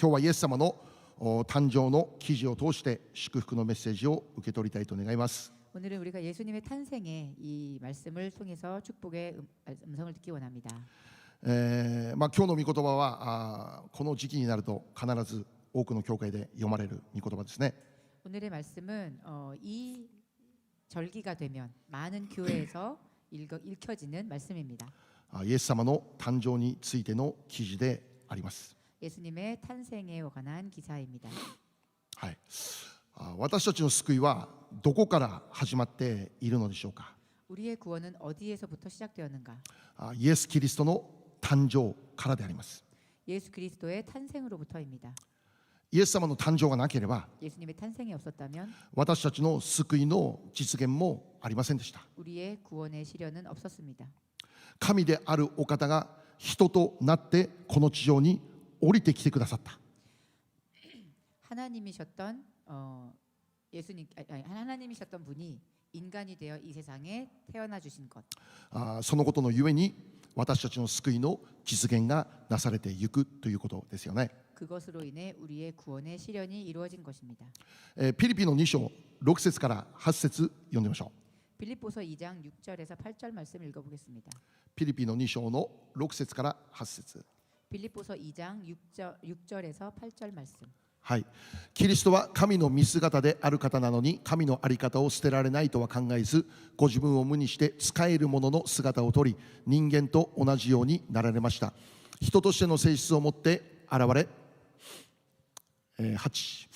今日はイエス様の誕生の記事を通して祝福のメッセージを受け取りたいと願います。 오늘은 우리가 예수님의 탄생의 이 말씀을 통해서 축복의 음성을 듣기 원합니다. 今日の御言葉はこの時期になると必ず多くの教会で読まれる御言葉ですね。 오늘의 말씀은 이 절기가 되면 많은 교회에서 읽혀지는 말씀입니다. イエス様の誕生についての記事であります。 예수님의 탄생에 관한 기사입니다. はい、私たちの救いはどこから始まっているのでしょうか。 우리의 구원은 어디에서부터 시작되었는가? イエス・キリストの誕生からであります。 예수 그리스도의 탄생으로부터입니다. イエス様の誕生がなければ 예수님의 탄생이 없었다면 私たちの救いの実現もありませんでした。 우리의 구원의 시련은 없었습니다. 神であるお方が人となってこの地上に降りてきてくださった。 하나님이셨던 하나님이셨던 분이 인간이 되어 이 세상에 태어나 주신 것. そのことのゆえに私たちの救いの実現がなされていくということですよね。 그것으로 인해 우리의 구원의 시련이 이루어진 것입니다. ピリピの2章6節から8節読んでみましょう。 빌립보서 2장 6절에서 8절 말씀 읽어보겠습니다. ピリピの2章の6節から8節。 빌립보서 2장 6절에서 8절 말씀. はい、キリストは神の見姿である方なのに神の在り方を捨てられないとは考えず、ご自分を無にして仕える者の姿をとり、人間と同じようになられました。人としての性質を持って現れ、8、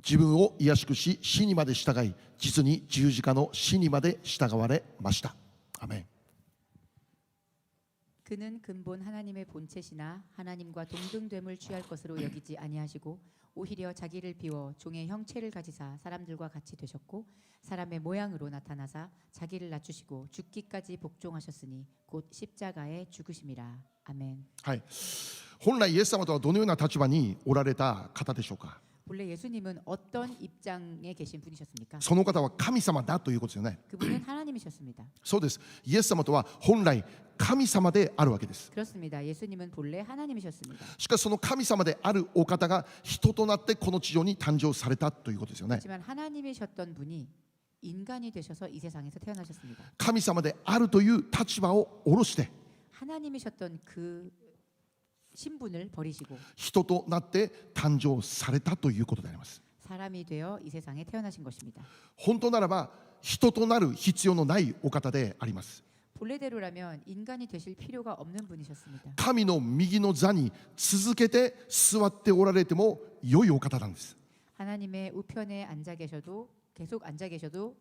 自分を卑しくし死にまで従い、実に十字架の死にまで従われました。アメン。 그는 근본 하나님의 본체시나 하나님과 동등됨을 취할 것으로 여기지 아니하시고 오히려 자기를 비워 종의 형체를 가지사 사람들과 같이 되셨고 사람의 모양으로 나타나사 자기를 낮추시고 죽기까지 복종하셨으니 곧 십자가에 죽으심이라. 아멘. はい、本来イエス様とはどのような立場におられた方でしょうか。 본래 예수님은 어떤 입장에 계신 분이셨습니까? その方は神様だということですよね。 그분은 하나님이셨습니다. そうです。イエス様とは本来神様であるわけです。 그렇습니다. 예수님은 본래 하나님이셨습니다. しかしその神様であるお方が人となってこの地上に誕生されたということですよね。 하지만 하나님이셨던 분이 인간이 되셔서 이 세상에서 태어나셨습니다. 神様であるという立場を下ろして 하나님이셨던 그 신분을 버리시고 人となって誕生されたということであります。 사람이 되어 이 세상에 태어나신 것입니다. 本当ならば人となる必要のないお方であります。 본래대로라면 인간이 되실 필요가 없는 분이셨습니다. 神の右の座に続けて座っておられても良いお方なんです。 하나님의 우편에 앉아 계셔도 계속 앉아 계셔도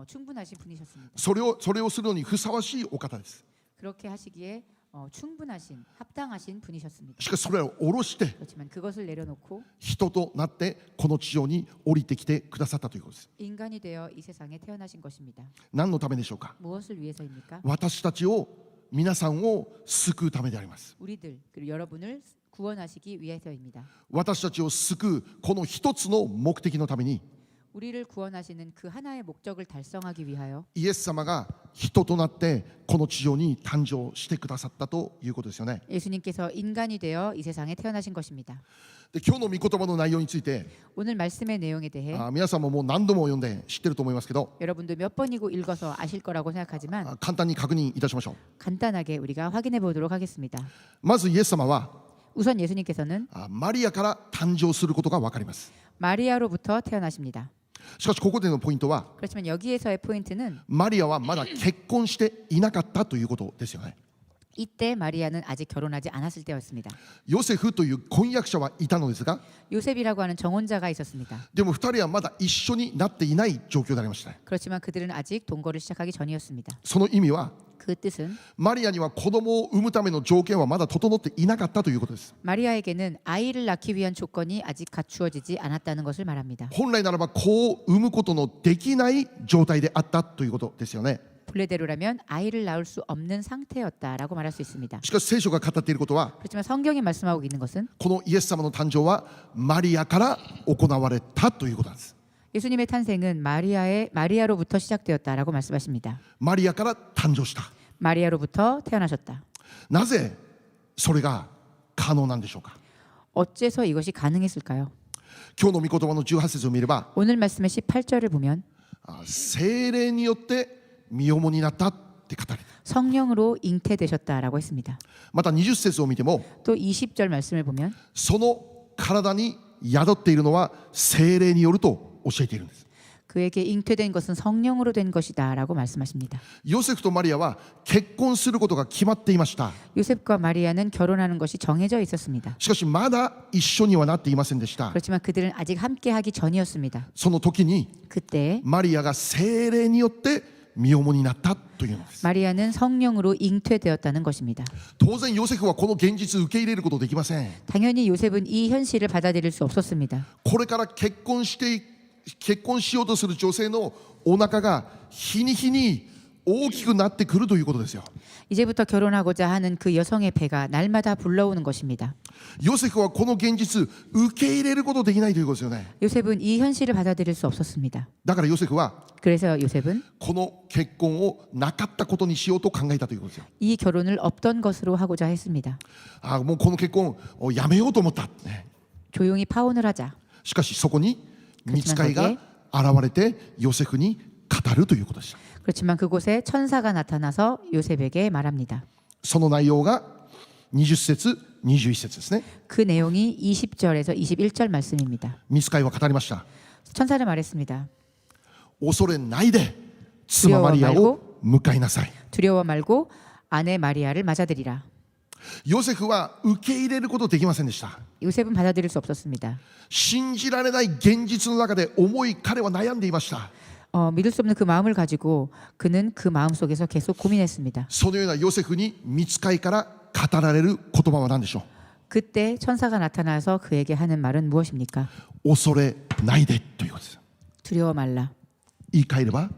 충분하신 분이셨습니다. それをするのにふさわしいお方です。 그렇게 하시기에 충분하신 합당하신 분이셨습니다. しかしそれを下ろして 그렇지만 그것을 내려놓고 人となってこの地上に降りてきてくださったということです。 인간이 되어 이 세상에 태어나신 것입니다. 何のためでしょうか。 무엇을 위해서입니까? 私たちを皆さんを救うためであります。 우리들 그리고 여러분을 구원하시기 위해서입니다. 私たちを救うこの一つの目的のために 우리를 구원하시는 그 하나의 목적을 달성하기 위하여 イエス様が人となってこの地上に誕生してくださったということですよね。 예수님께서 인간이 되어 이 세상에 태어나신 것입니다. で今日の御言葉の内容について 오늘 말씀의 내용에 대해 皆さんももう何度も読んで知ってると思いますけど 여러분도 몇 번이고 읽어서 아실 거라고 생각하지만 簡単に確認いたしましょう。 간단하게 우리가 확인해 보도록 하겠습니다. まずイエス様は 우선 예수님께서는 マリアから誕生することが分かります。 마리아로부터 태어나십니다. しかしここでのポイントは 그렇지만 여기에서의 포인트는 マリアはまだ結婚していなかったということですよね。 이때 마리아는 아직 결혼하지 않았을 때였습니다. ヨセフという婚約者はいたのですが 요셉이라고 하는 정혼자가 있었습니다. でも2人はまだ一緒になっていない状況でありました。 그렇지만 그들은 아직 동거를 시작하기 전이었습니다. その意味は 그 뜻은 マリアには子供を産むための条件はまだ整っていなかったということです。 마리아에게는 아이를 낳기 위한 조건이 아직 갖추어지지 않았다는 것을 말합니다. 本来ならば子を産むことのできない状態であったということですよね。 본래대로라면 아이를 낳을 수 없는 상태였다라고 말할 수 있습니다. しかし聖書が語っていることは 그렇지만 성경이 말씀하고 있는 것은 このイエス様の誕生はマリアから行われたということなんです。 예수님의 탄생은 마리아로부터 시작되었다라고 말씀하십니다. マリアから誕生した。 마리아로부터 태어나셨다. なぜそれが可可能なんでしょうか。 어째서 이것이 가능했을까요? 今日の御言葉の18節を見れば、 오늘 말씀의 18절을 보면 聖霊によって身重になったって語られて、 성령으로 잉태되셨다라고 했습니다. また20節を見ても、 또 20절 말씀을 보면 その体に宿っているのは聖霊によると教えているんです。 그에게 잉태된 것은 성령으로 된 것이다라고 말씀하십니다. ヨセフとマリアは結婚することが決まっていました。 요셉과 마리아는 결혼하는 것이 정해져 있었습니다. しかしまだ一緒にはなっていませんでした。 그렇지만 그들은 아직 함께하기 전이었습니다. その時に 그때 マリアが聖霊によって身重になったというのです。 마리아는 성령으로 잉태되었다는 것입니다. 当然ヨセフはこの現実を受け入れることできません。 당연히 요셉은 이 현실을 받아들일 수 없었습니다. これから結婚しようとする女性のお腹が日に日に大きくなってくるということですよ。 이제부터 결혼하고자 하는 그 여성의 배가 날마다 불러오는 것입니다. ヨセフはこの現実受け入れることできないということですよね。 요셉은 이 현실을 받아들일 수 없었습니다. だからヨセフは 그래서 요셉은 この結婚をなかったことにしようと考えたということですよ。 이 결혼을 없던 것으로 하고자 했습니다. もうこの結婚をやめようと思った、ね。 조용히 파혼을 하자. しかしそこに御使いが現れてヨセフに語るということでした。 그렇지만 그곳에 천사가 나타나서 요셉에게 말합니다. その内容が20節21節ですね。 그 내용이 20절에서 21절 말씀입니다. 御使いは語りました。 천사를 말했습니다. 恐れないで妻マリアを迎えなさい。 두려워 말고 아내 마리아를 맞아들이라. ヨセフは受け入れることできませんでした。 요셉은 받아들일 수 없었습니다. 信じられない現実の中で思い彼は悩んでいました。 믿을 수 없는 그 마음을 가지고 그는 그 마음 속에서 계속 고민했습니다. そのようなヨセフに御使いから語られる言葉は何でしょう。 그때 천사가 나타나서 그에게 하는 말은 무엇입니까? 恐れないでということです。 두려워 말라. 言い換えれば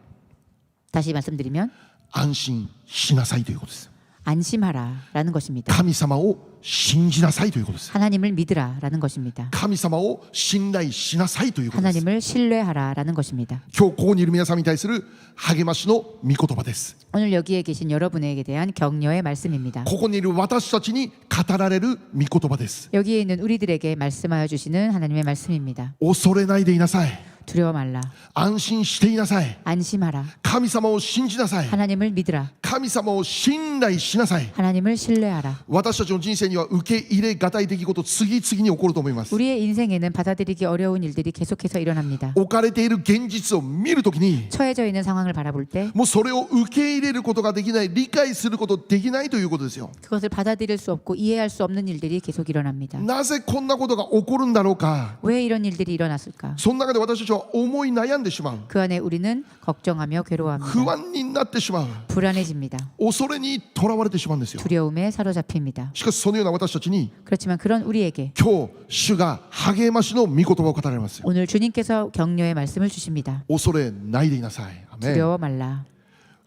다시 말씀드리면 安心しなさいということです。 안심하라라는 것입니다. 神様を信じなさいということです。 하나님을 믿으라라는 것입니다. 神様を信頼しなさいということです。 하나님을 신뢰하라라는 것입니다. 今日ここにいる皆さんに対する励ましの御言葉です。 오늘 여기에 계신 여러분에게 대한 격려의 말씀입니다. ここにいる私たちに語られる御言葉です。 여기에 있는 우리들에게 말씀하여 주시는 하나님의 말씀입니다. 恐れないでいなさい。 두려워 말라. 安心していなさい。 안심하라. 神様を信じなさい。 하나님을 믿으라. 神様を信頼しなさい。 하나님을 신뢰하라. 私たちの人生には受け入れがたい出来事次々に起こると思います。 우리의 인생에는 받아들이기 어려운 일들이 계속해서 일어납니다. 置かれている現実を見るときに 처해져 있는 상황을 바라볼 때 もうそれを受け入れることができない、理解することできないということですよ。 그것을 받아들일 수 없고 이해할 수 없는 일들이 계속 일어납니다. なぜこんなことが起こるんだろうか。 왜 이런 일들이 일어났을까? その中で私たちは思い悩んでしまう。 그 안에 우리는 걱정하며 不 괴로워합니다. 安になってしまう。 불안해집니다. 恐れにとらわれてしまうんですよ。 두려움에 사로잡힙니다. しかしそのような私たちに 그렇지만 그런 우리에게 今日主が励ましの御言葉を語られますよ。 오늘 주님께서 격려의 말씀을 주십니다. 恐れないでいなさい。アメン。 두려워 말라.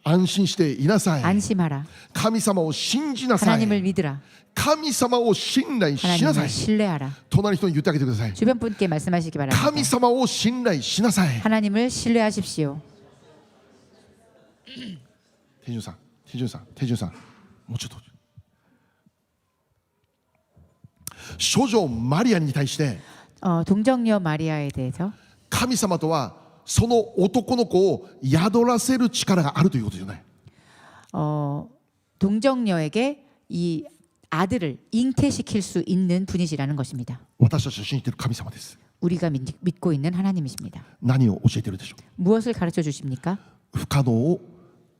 安心していなさい。 안심하라. 神様を信じなさ 하나님을 い。 믿으라. 神様を信頼しなさ 하나님을 い。 신뢰하라. 隣の人に言ってあげてください。 주변 분께 말씀하시기 神 바랍니다. 様を信頼しなさい。 하나님을 신뢰하십시오. 手順さん、手順さん、手順さん、もうちょっと。少女マリアに対して 동정녀 마리아에 대해서 神様とはその男の子を宿らせる力があるということじゃない。 동정녀에게 이 아들을 잉태시킬 수 있는 분이시라는 것입니다. 私たちの信じている神様です。 우리가 믿고 있는 하나님이십니다. 何を教えているでしょ 무엇을 가르쳐 주십니까? う。不可能を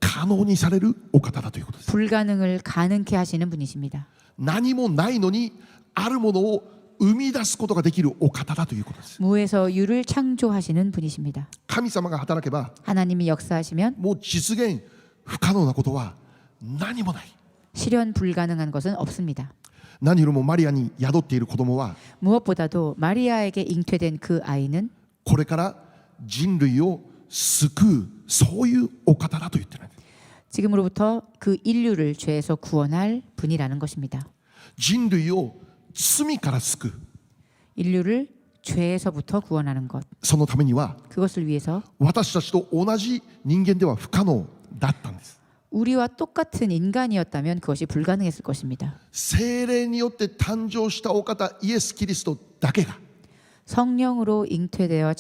可能にされるお方だということです。 불가능을 가능케 하시는 분이십니다. 何もないのにあるものを生み出すことができるお方だということです。 무에서 유를 창조하시는 분이십니다. 神様が働けば 하나님이 역사하시면 もう実現不可能なことは何もない。 실현 불가능한 것은 없습니다. 何よりもマリアに宿っている子供は 무엇보다도 마리아에게 잉태된 그 아이는 これから人類を救うそういうお方だと言ってるんです。 지금으로부터 그 인류를 죄에서 구원할 분이라는 것입니다. 人類を罪から救う。 인류를 죄에서부터 구원하는 것. そのためには 그것을 위해서 私たちと同じ人間では不可能だったんです。 우리와 똑같은 인간이었다면 그것이 불가능했을 것입니다. 聖霊によって誕生したお方イエス・キリストだけが 성령으로 잉태되어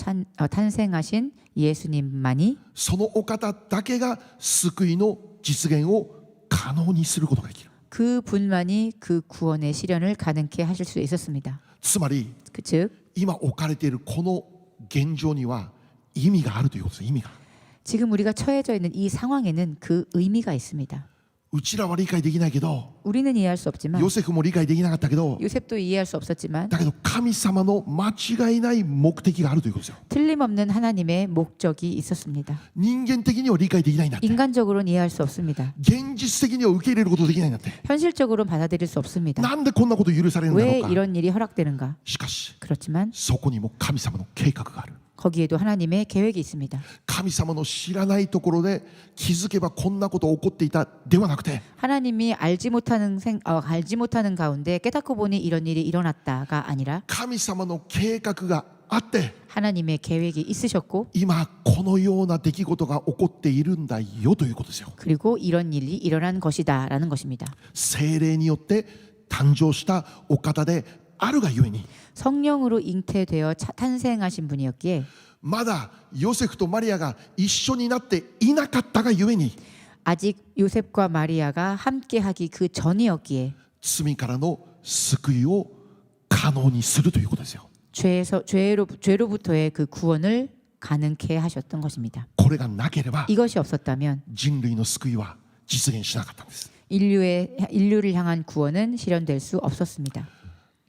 탄생하신 예수님만이 そのお方だけが救いの実現を可能にすることができる。 그분만이 그 구원의 실현을 가능케 하실 수 있었습니다. つまり 즉 今置かれているこの現状には意味があるということです。意味が 지금 우리가 처해져 있는 이 상황에는 그 의미가 있습니다. うちらは理解できないけど 우리는 이해할 수 없지만 ヨセフも理解できなかったけど 요셉도 이해할 수 없었지만 だけど神様の間違いない目的があるということですよ。 틀림없는 하나님의 목적이 있었습니다. 人間的には理解できないんだって 인간적으로는 이해할 수 없습니다. 現実的には受け入れることできないんだって 현실적으로는 받아들일 수 없습니다. なんでこんなこと許されるんだろ 왜 うか。 이런 일이 허락되는가? しかし 그렇지만 そこにも神様の計画がある。 거기에도 하나님의 계획이 있습니다. 神様の知らないところで気づけばこんなこと起こっていたではなくて 하나님이 알지 못하는 가운데 깨닫고 보니 이런 일이 일어났다가 아니라 神様の計画があって 하나님의 계획이 있으셨고 今このような出来事が起こっているんだよということですよ。 그리고 이런 일이 일어난 것이다라는 것입니다. 聖霊によって誕生したお方であるがゆえに 성령으로 잉태되어 탄생하신 분이었기에 まだヨセフとマリアが一緒になっていなかったがゆえに 아직 요셉과 마리아가 함께하기 그 전이었기에 罪からの救いを可能にするということですよ。 죄로부터의 그 구원을 가능케 하셨던 것입니다. これがなければ 이것이 없었다면 人類の救いは実現しなかったんです。 인류를 향한 구원은 실현될 수 없었습니다.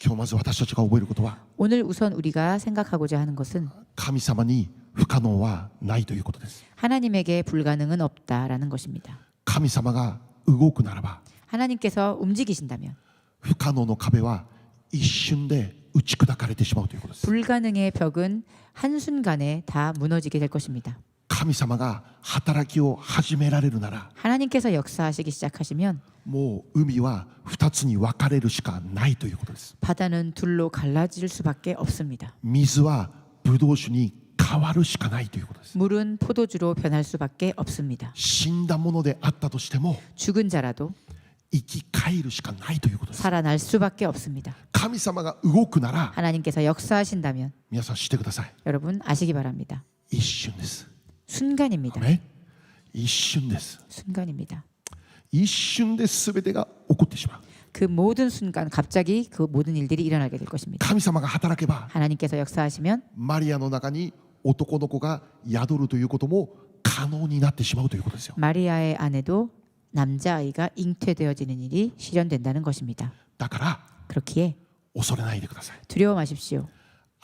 今日まず私たちが覚えることは 오늘 우선 우리가 생각하고자 하는 것은 神様に不可能はないということです。 하나님에게 불가능은 없다라는 것입니다. 神様が動くならば 하나님께서 움직이신다면 不可能の壁は一瞬で打ち砕かれてしまうということです。 불가능의 벽은 한순간에 다 무너지게 될 것입니다. 神様が働きを始められるなら 하나님께서 역사하시기 시작하시면 もう海は二つに分かれるしかないということです。 바다는 둘로 갈라질 수밖에 없습니다. 水はブドウ酒に変わるしかないということです。 물은 포도주로 변할 수밖에 없습니다. 死んだものであったとしても 죽은 자라도 生き返るしかないということです。 살아날 수밖에 없습니다. 神様が動くなら 하나님께서 역사하신다면 皆さん知ってください。 여러분 아시기 바랍니다. 一瞬です。 순간입니다. ね、一瞬です。 순간입니다. 一瞬で全てが起こってしまう。 그 모든 순간 갑자기 그 모든 일들이 일어나게 될 것입니다. 神様が働けば 하나님께서 역사하시면 マリアの中に男の子が宿るということも可能になってしまうということですよ。 마리아의 안에도 남자아이가 잉태되어지는 일이 실현된다는 것입니다. だから 그렇기에 恐れないでください。 두려워 마십시오.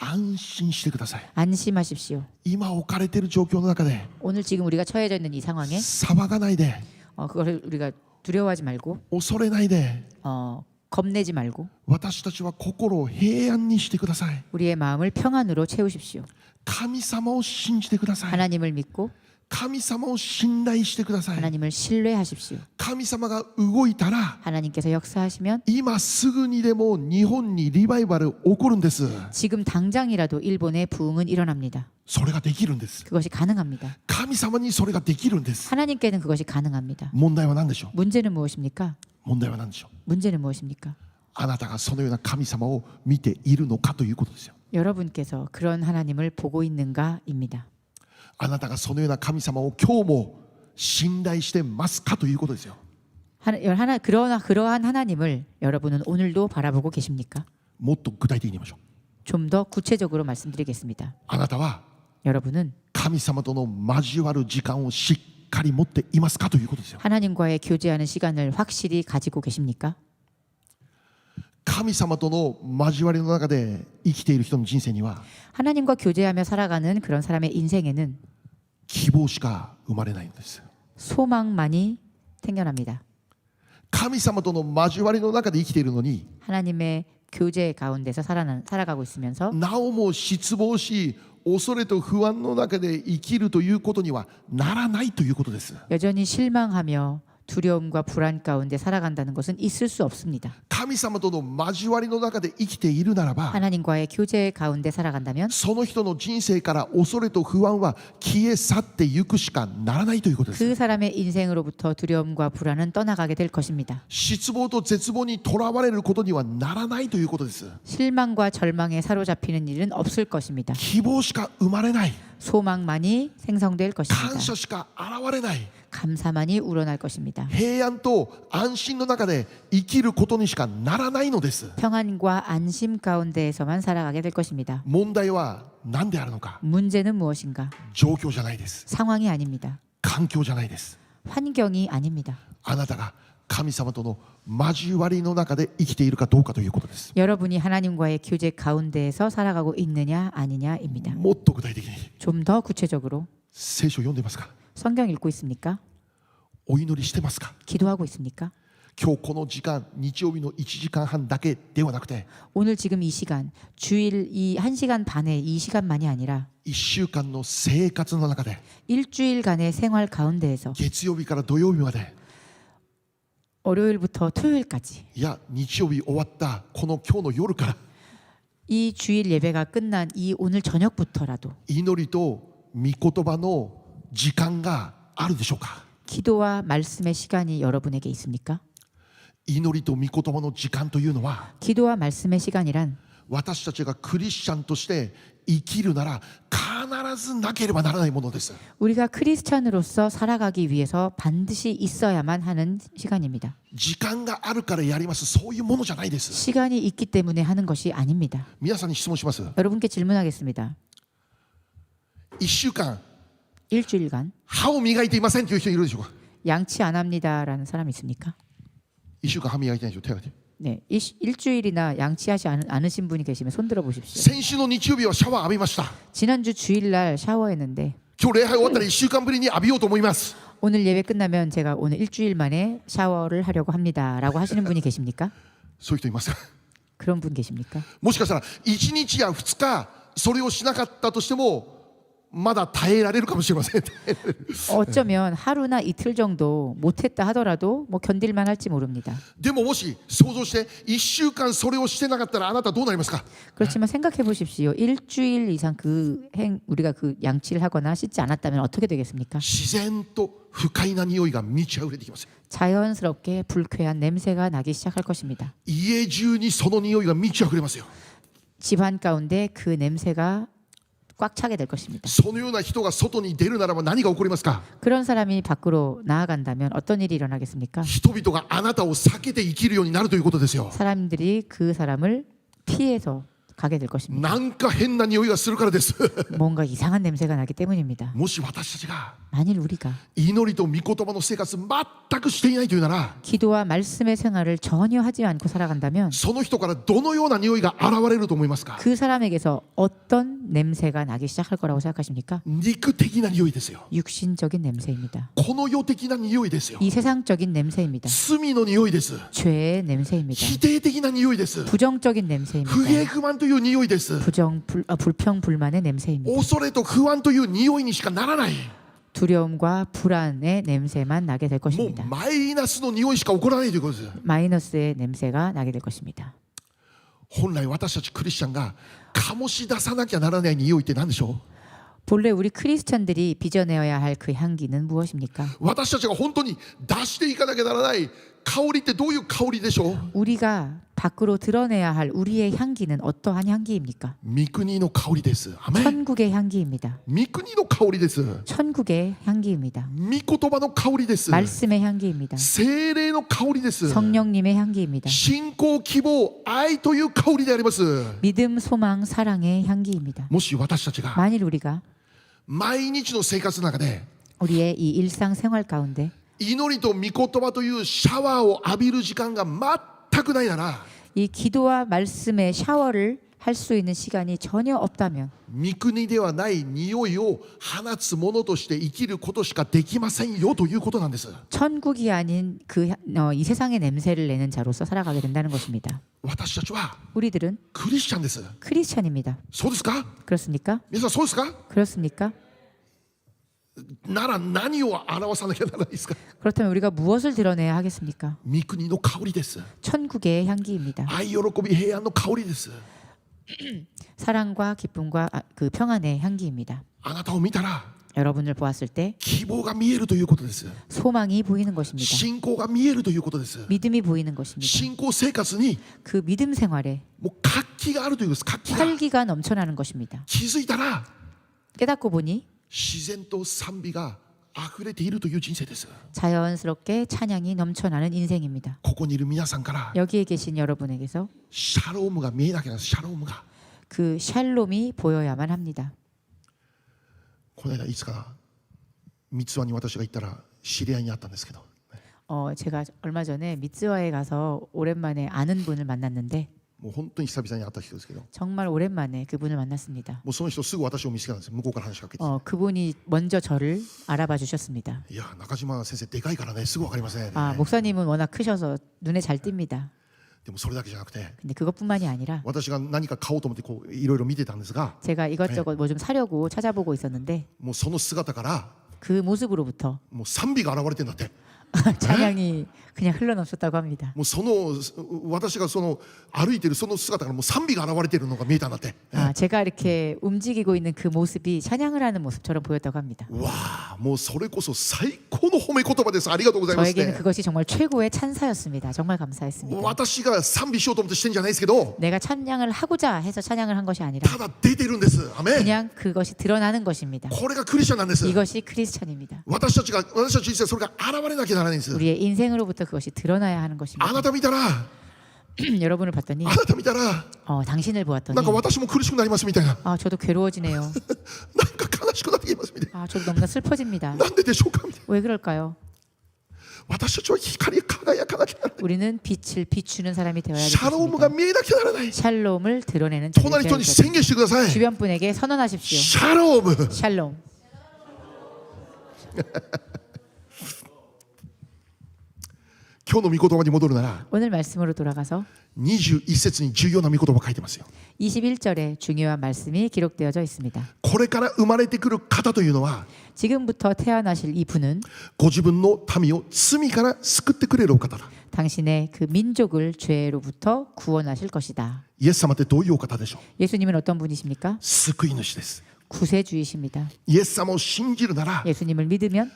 安心してください。 안심하십시오. 今置かれている状況の中で 오늘 지금 우리가 처해져 있는 이 상황에 騒がないで 그걸 우리가 두려워하지 말고 恐れないで 겁내지 말고 私たちは心を平安にしてください。 우리의 마음을 평안으로 채우십시오. 神様を信じてください。 하나님을 믿고 神様を信頼してください。 하나님을 신뢰하십시오. 神様が動いたら 하나님께서 역사하시면 今すぐにでも日本にリバイバル起こるんです。 지금 당장이라도 일본의 부흥은 일어납니다. それができるんです。 그것이 가능합니다. 神様にそれができるんです。 하나님께는 그것이 가능합니다. 問題は何でしょう。 문제는 무엇입니까? 問題は何でしょう。 문제는 무엇입니까? あなたがそのような神様を見ているのかということですよ。 여러분께서 그런 하나님을 보고 있는가입니다. あなたがそのような神様を今日も信頼してますかということですよ。 그러한 하나님을 여러분은 오늘도 바라보고 계십니까? もっと具体的に言いましょう。 좀 더 구체적으로 말씀드리겠습니다. あなたは 여러분은 神様との交わる時間をしっかり持っていますかということですよ。 하나님과의 교제하는 시간을 확실히 가지고 계십니까? 神様との交わりの中で生きている人の人生には 하나님과 교제하며 살아가는 그런 사람의 인생에는 希望しか生まれないんです。 소망만이 생겨납니다. 神様との交わりの中で生きているのに 하나님의 교제 가운데서 살아가고 있으면서 なおも失望し恐れと不安の中で生きるということにはならないということです。 여전히 실망하며 두려움과 불안 가운데 살아간다는 것은 있을 수 없습니다. 神様との交わりの中で生きているならば 하나님과의 교제 가운데 살아간다면 その人の人生から恐れと不安は消え去っていくしかならないということです。 그 사람의 인생으로부터 두려움과 불안은 떠나가게 될 것입니다. 失望と絶望にとらわれることにはならないということです。 실망과 절망에 사로잡히는 일은 없을 것입니다. 希望しか生まれない、 소망만이 생성될 것입니다. 感謝しか現れない、 감사만이 우러날 것입니다. 平安と安心の中で生きることにしかならないのです。 평안과 안심 가운데에서만 살아가게 될 것입니다. 問題は何であるのか。 문제는 무엇인가? 状況じゃないです。 상황이 아닙니다. 環境じゃないです。 환경이 아닙니다. あなたが神様との交わりの中で生きているかどうかということです。 여러분이 하나님과의 교제 가운데에서 살아가고 있느냐 아니냐입니다. もっと具体的に 좀 더 구체적으로 聖書を読んでいますか。 성경 읽고 있습니까? お祈りしてますか。 기도하고 있습니까? 今日この時間、日曜日の1時間半だけではなくて 오늘 지금 이 시간, 주일 이 1시간 반의 이 시간만이 아니라 1週間の生活の中で 일주일간의 생활 가운데에서 月曜日から土曜日まで 월요일부터 토요일까지 いや日曜日終わったこの今日の夜から 이 주일 예배가 끝난 이 오늘 저녁부터라도 祈りと御言葉の時間があるでしょうか。 기도와 말씀의 시간이 여러분에게 있습니까? 祈りと御言葉の時間というのは 기도와 말씀의 시간이란 私たちがクリスチャンとして生きるなら必ずなければならないものです。 우리가 크리스찬으로서 살아가기 위해서 반드시 있어야만 하는 시간입니다. 時間があるからやりますそういうものじゃないです。 시간이 있기 때문에 하는 것이 아닙니다. 皆さんに質問します。 여러분께 질문하겠습니다. 1週間 일주일간 歯を磨いていませんという人いるでしょうか。 양치 안 합니다라는 사람 있습니까? 1週間歯磨いてない人手を挙げて。 네, 일주일이나 양치하지 않으신 분이 계시면 손 들어 보십시오. 先週の日曜日はシャワー浴びました。 지난주 주일날 샤워했는데 今日礼拝終わったら1週間ぶりに浴びようと思います。 오늘 예배 끝나면 제가 오늘 일주일 만에 샤워를 하려고 합니다라고 하시는 분이 계십니까? そういう人います。 그런 분 계십니까? もしかしたら1日や2日それをしなかったとしてもまだ耐えられるかもしれません。 어쩌면 하루나 이틀 정도 못했다 하더라도 뭐 견딜만 할지 모릅니다. でももし想像して1週間それをしてなかったらあなたどうなりますか。 그렇지만 생각해 보십시오. 일주일 이상 우리가 그 양치를 하거나 씻지 않았다면 어떻게 되겠습니까? 自然と不快な匂いが満ち溢れてきます。 자연스럽게 불쾌한 냄새가 나기 시작할 것입니다. 家中にその匂いが満ち溢れますよ。 집안 가운데 그 냄새가 꽉 차게 될 것입니다. そのような人が外に出るならば何が起こりますか。 그런 사람이 밖으로 나아간다면 어떤 일이 일어나겠습니까? 人々があなたを避けて生きるようになるということですよ。 사람들이 그 사람을 피해서 가게 될 것입니다. なんか変な匂いがするからです。 뭔가 이상한 냄새가 나기 때문입니다. もし私たちが 만일 우리가 祈りと御言葉の生活全くしていないというなら 기도와 말씀의 생활을 전혀 하지 않고 살아간다면 その人からどのような匂いが現れると思いますか。 그 사람에게서 어떤 냄새가 나기 시작할 거라고 생각하십니까? 肉的な匂いですよ。 육신적인 냄새입니다. この世的な匂いですよ。 이 세상적인 냄새입니다. 罪の匂いです。 죄의 냄새입니다. 否定的な匂いです。 부정적인 不 냄새입니다. 平不満という匂いです。 불평 불만의 냄새입니다. 恐れと不安という匂いにしかならない。 두려움과 불안의 냄새만 나게 될 もう 것입니다. マイナスの匂いしか起こらないということです。 마이너스의 냄새가 나게 될 것입니다. 本来私たちクリスチャンが醸し出さなきゃならない匂いって何でしょう。 본래 우리 크리스천들이 빚어내어야 할 그 향기는 무엇입니까? 私たちが本当に出していかなきゃならない香りってどういう香りでしょう。 우리가 밖으로 드러내야 할 우리의 향기는 어떠한 향기입니까? 御国の香りです。アメン。 천국의 향기입니다. 御国の香りです。 천국의 향기입니다. 御言葉の香りです。 말씀의 향기입니다. 聖霊の香りです。 성령님의 향기입니다. 信仰、希望、愛という香りであります。 믿음, 소망, 사랑의 향기입니다. もし私たちが 만일 우리가 毎日の生活の中で 우리의 이 일상생활 가운데 祈りと御言葉というシャワーを浴びる時間が全くないなら 이 기도와 말씀의 샤워를 할 수 있는 시간이 전혀 없다면 御国ではない匂いを放つものとして生きることしかできませんよということなんです。 천국이 아닌 이 세상의 냄새를 내는 자로서 살아가게 된다는 것입니다. 私たちは 우리들은 クリスチャンです。 크리스찬입니다. そうですか。 그렇습니까? 皆さんそうですか。 그렇습니까? なら何を表さなきゃならないですか。 그렇다면 우리가 무엇을 드러내야 하겠습니까? 御国の香りです。 천국의 향기입니다. 愛喜び平安の香りです。 사랑과 기쁨과 그 평안의 향기입니다. あなたを見たら 여러분을 보았을 때 希望が見えるということです。 소망이 보이는 것입니다. 信仰が見えるということです。 믿음이 보이는 것입니다. 信仰生活に 그 믿음 생활에 もう活気があるということです。活気が 활기가 넘쳐나는 것입니다. 気づいたら 깨닫고 보니 自然と賛美が溢れているという人生です。 자연스럽게 찬양이 넘쳐나는 인생입니다. ここにいる皆さんから 여기에 계신 여러분에게서 シャロームが見えなきゃならない。シャロームが 그 샬롬이 보여야만 합니다. この間いつか三つ輪に私が行ったら知り合いに会ったんですけど、 제가 얼마 전에 미츠와에 가서 오랜만에 아는 분을 만났는데 もう本当に久々に会った人ですけど、 정말 오랜만에 그분을 만났습니다. もうその人すぐ私を見つけたんですよ。向こうから話しかけて、 그분이 먼저 저를 알아봐 주셨습니다. いや中島先生でかいからねすぐ分かりません、 목사님은 워낙 크셔서 눈에 잘 띕니다. でもそれだけじゃなくて 근데 그것뿐만이 아니라 私が何か買おうと思ってこういろいろ見てたんですが、 제가 이것저것 뭐 좀 사려고 찾아보고 있었는데 もうその姿から 그 모습으로부터 もう賛美が現れてんだって。 찬양이 그냥 흘러넘쳤다고 합니다. もうその私がその歩いてるその姿からもう賛美が現れてるのが見えたんだって。 제가 이렇게 움직이고 있는 그 모습이 찬양을 하는 모습처럼 보였다고 합니다. わあ、もうそれこそ最高の褒め言葉です。ありがとうございます 저에게는 ね。 그것이 정말 최고의 찬사였습니다. 정말 감사했습니다. 私が賛美しようと思ってしてんじゃないですけど、 내가 찬양을 하고자 해서 찬양을 한 것이 아니라 ただ出てるんです。アメン。 그냥 그것이 드러나는 것입니다. これがクリスチャンなんです。 이것이 크리스천입니다. 私たち人生それが現れなきゃならないんです。 우리의 인생으로부터 그것이 드러나야 하는 あ 것입니다. なた見たら、 여러분을 봤더니 あなた見たら、 당신을 보았더니 なんか私も苦しくなりますみたいな、 저도 괴로워지네요. なんか悲しくなってきますみたい 저도 너무나 슬퍼집니다. な。なんででしょうかみたいな。 왜 그럴까요? 私たちは光り輝かなきゃならない。 우리는 빛을 비추는 사람이 되어야 シャロームが 되겠습니다. 見えなきゃならない。 샬롬을 드러내는 자들이 隣 되어야 人に 되겠습니다. 宣言してください。 주변 분에게 선언하십시오. シャローム。 샬롬. 今日の御言葉に戻るなら、 오늘 말씀으로 돌아가서 21節に重要な御言葉書いてますよ。 21절에 중요한 말씀이 기록되어져 있습니다. これから生まれてくる方というのは、 지금부터 태어나실 이 분은 ご自分の民を罪から救ってくれるお方だ。 당신의 그 민족을 죄로부터 구원하실 것이다. イエス様ってどういうお方でしょう。 예수님은 어떤 분이십니까? 救い主です。 구세주이십니다. イエス様を信じるなら、 예수님을 믿으면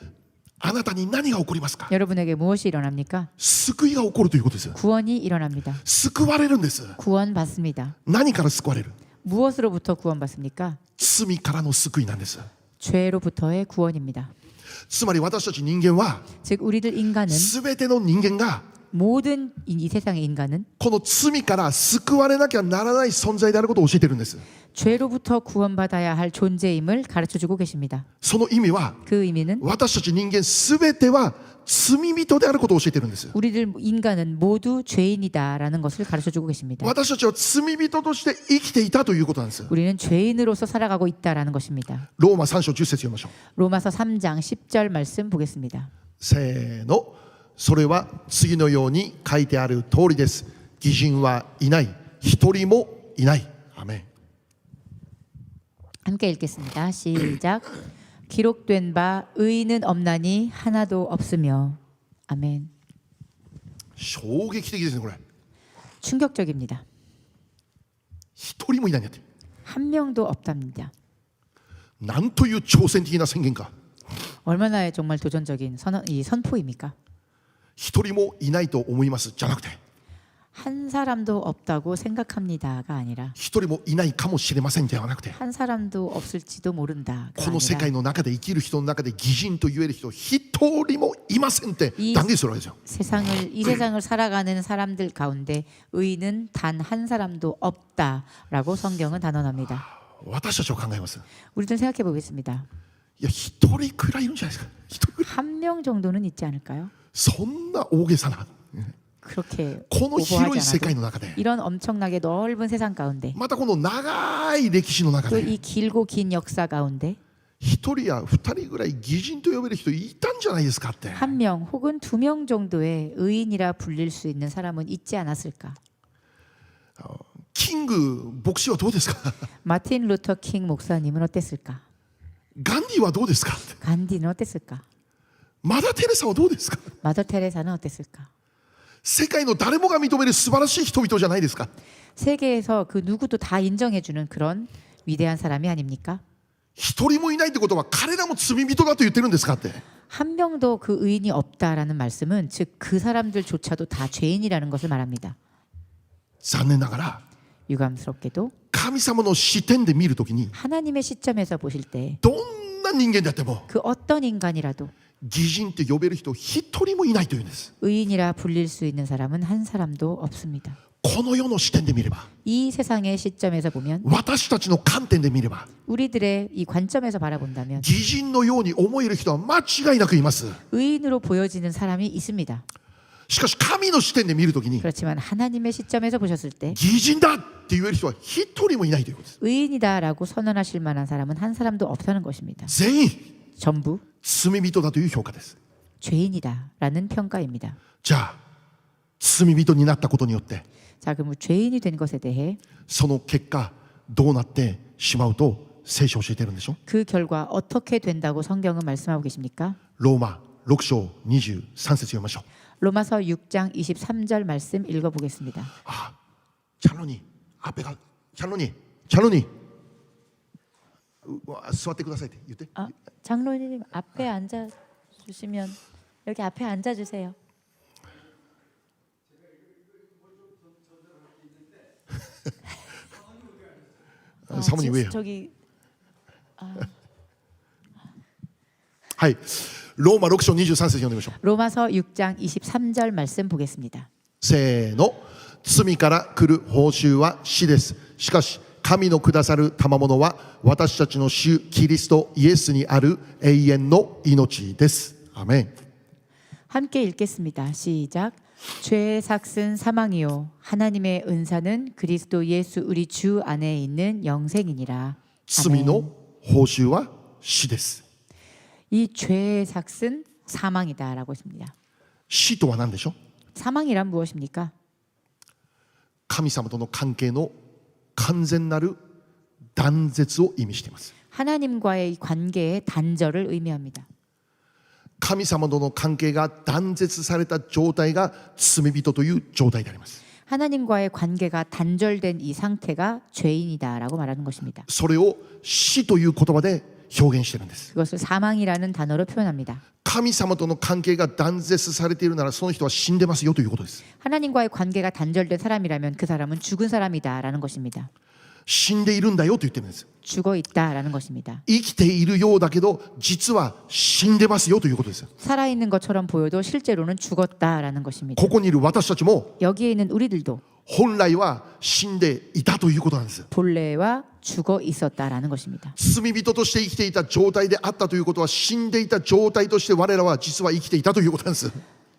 あなたに何が起こりますか。 여러분에게 무엇이 일어납니까? 救いが起こるということです。 구원이 일어납니다. 救われるんです。 구원받습니다. 何から救われる。 무엇으로부터 구원받습니까? 罪からの救いなんです。 죄로부터의 구원입니다. つまり私たち人間は、 즉 우리들 인간은 すべての人間が 모든 이 세상의 인간은 この罪から救われなきゃならない存在であることを教えているんです。 죄로부터 구원받아야 할 존재임을 가르쳐주고 계십니다. その意味は、 그 의미는 私たち人間すべては罪人であることを教えているんです。 우리들 인간은 모두 죄인이다라는 것을 가르쳐주고 계십니다. 私たちは罪人として生きていたということなんです。 우리는 죄인으로서 살아가고 있다라는 것입니다. ローマ3章10節読みましょう。 로마서 3장 10절 말씀 보겠습니다. せーの。それは次のように書いてある通りです。義人はいない、一人もいない。アメン。 함께 읽겠습니다. 시작. 기록된 바 의인은 없나니 하나도 없으며. 아멘. 衝撃的ですねこれ。 충격적입니다. 一人もいないんだって。 한 명도 없답니다. なんという挑戦的な宣言か。 얼마나 정말 도전적인 선포입니까? 一人もいないと思いますじゃなくて、 한 사람도 없다고 생각합니다가 아니라 一人もいないかもしれませんではなくて、 한 사람도 없을지도 모른다가 この世界 아니라 の中で生きる人の中で義人と言える人一人もいませんって断言するわけですよ。 이 세상을 살아가는 사람들 가운데 의인은 단 한 사람도 없다라고 성경은 단언합니다. 私たちを考えます。 우리들 생각해 보겠습니다. いや一人くらいいるんじゃないですか。一人くらい。 한 명 정도는 있지 않을까요? そんな大げさな 그렇게 この広い 오버하지 世界 않아도 の中で、 이런 엄청나게 넓은 세상 가운데 またこの長い歴史の中 또 で 이 길고 긴 역사 가운데 一人や二人ぐらい義人と呼べる人いたんじゃないですかって。 한 명 혹은 두 명 정도의 의인이라 불릴 수 있는 사람은 있지 않았을까? キング牧師はどうですか。 마틴 루터 킹 목사님은 어땠을까? ガンディはどうですか、 간디는 어땠을까? マダ・テレサはどうですか、 마더 테레사는 어땠을까? 世界の誰もが認める素晴らしい人々じゃないですか。 세계에서 그 누구도 다 인정해주는 그런 위대한 사람이 아닙니까? 一人もいないってことは彼らも罪人だと言ってるんですかって。 한 명도 그 의인이 없다라는 말씀은 즉 그 사람들조차도 다 죄인이라는 것을 말합니다. 残念ながら 유감스럽게도 神様の視点で見るときに 하나님의 시점에서 보실 때 どんな人間であっても 그 어떤 인간이라도 義人って呼べる人一人もいないというんです。 의인이라 불릴 수 있는 사람은 한 사람도 없습니다. この世の視点で見れば、 이 세상의 시점에서 보면 私たちの観点で見れば 우리들의 이 관점에서 바라본다면 義人のように思える人は間違いなくいます。 의인으로 보여지는 사람이 있습니다. しかし神の視点で見るときに 그렇지만 하나님의 시점에서 보셨을 때 義人だって言える人は一人もいないということです。 의인이다라고 선언하실 만한 사람은 한 사람도 없다는 것입니다. 全員 전부 罪人だという評価です。 죄인이다라는 평가입니다. じゃあ罪人になったことによって 자, 그럼 죄인이 된 것에 대해 その結果どうなってしまうと聖書を教えてるんでしょ。 그 결과 어떻게 된다고 성경은 말씀하고 계십니까? ローマ6章23節読みましょう。 로마서 6장 23절 말씀 읽어보겠습니다. 장로님 앞에가 장로님座ってくださいって言って。 장로님 앞에 앉아 주시면 여기 앞에 앉아 주세요. 사모님 왜요? 저기 はい、ローマ6章23節読んでみましょう。 로마서 6장 23절 말씀 보겠습니다. せーの。罪から来る報酬は死です。しかし神のくださる賜物は私たちの主キリストイエスにある永遠の命です。アメン。 함께 읽겠습니다. 시작. 죄의 삭은 사망이요 하나님의 은사는 그리스도 예수 우리 주 안에 있는 영생이니라. 罪の報酬は死です。 이 죄의 삭은 사망이다라고 했습니다. 死とは何でしょう。 사망이란 무엇입니까? 神様との関係の完全なる断絶を意味しています。 하나님과의 관계의 단절을 의미합니다. 神様との関係が断絶された状態が罪人という状態であります。 하나님과의 관계가 단절된 이 상태가 죄인이다라고 말하는 것입니다. それを死という言葉で表現しているんです。 그것을 사망이라는 단어로 표현합니다. 神様との関係が断絶されているならその人は死んでますよということです。 하나님과의 관계가 단절된 사람이라면 그 사람은 죽은 사람이다라는 것입니다. 死んでいるんだよと言ってるんです。 죽어 있다라는 것입니다. 生きているようだけど実は死んでますよということです。 살아있는 것처럼 보여도 실제로는 죽었다라는 것입니다. ここにいる私たちも 여기에 있는 우리들도 本来は死んでいたということなんです。 본래와 죽어 있었다라는 것입니다. 罪人として生きていた状態であったということは死んでいた状態として我らは実は生きていたということなんです。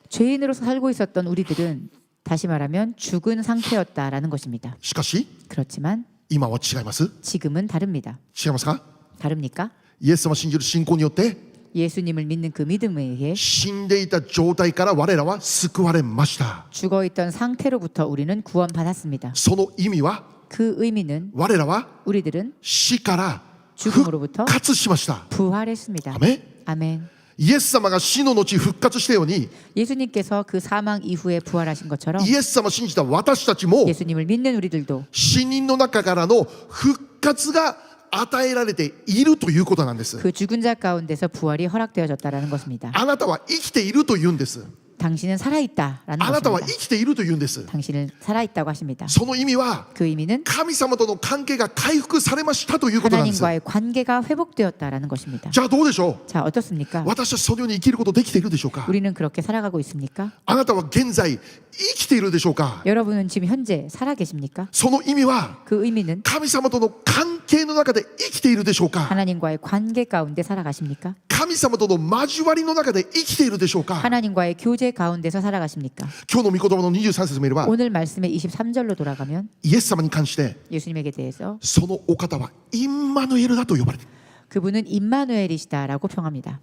죄인으로서 살고 있었던 우리들은 다시 말하면 죽은 상태였다라는 것입니다. しかし 그렇지만 今は違います。 지금은 다릅니다. 違いますか。 다릅니까? イエス様を信じる信仰によって 예수님을 믿는 그 믿음에 의해 死んでいた状態から我らは救われました。 죽어 있던 상태로부터 우리는 구원받았습니다. その意味は 그 의미는 我らは 우리들은 死から復 죽음으로부터 活しました。 부활했습니다. アメン。 아멘. イエス様が死の後復活したように 예수님께서 그 사망 이후에 부활하신 것처럼 イエス様を信じた私たちも 예수님을 믿는 우리들도 死人の中からの復活が与えられているということなんです。 그 죽은 자 가운데서 부활이 허락되어졌다라는 것입니다. あなたは生きているというんです。 당신은 살아있다라는 あなたは生 것입니다. きているというんです。 당신은 살아있다고 하십니다. その意味は 그 의미는 神様との関係が回復されましたということなんです。 하나님과의 관계가 회복되었다라는 것입니다. じゃあどうでしょう。 자, 어떻습니까? 私はそのように生きることできているでしょうか。 우리는 그렇게 살아가고 있습니까? あなたは現在生きているでしょうか。 여러분은 지금 현재 살아 계십니까? その意味は 그 의미는 神様との関係の中で生きているでしょうか。 하나님과의 관계 가운데 살아가십니까? 神様との交わりの中で生きているでしょうか。 하나님과의 교제 가운데서 살아가십니까? 今日の御言葉の23節を見れば 오늘 말씀의 23절로 돌아가면 イエス様に関して 예수님에게 대해서 そのお方はインマヌエルだと呼ばれている。 그분은 임마누엘이시다라고 평합니다.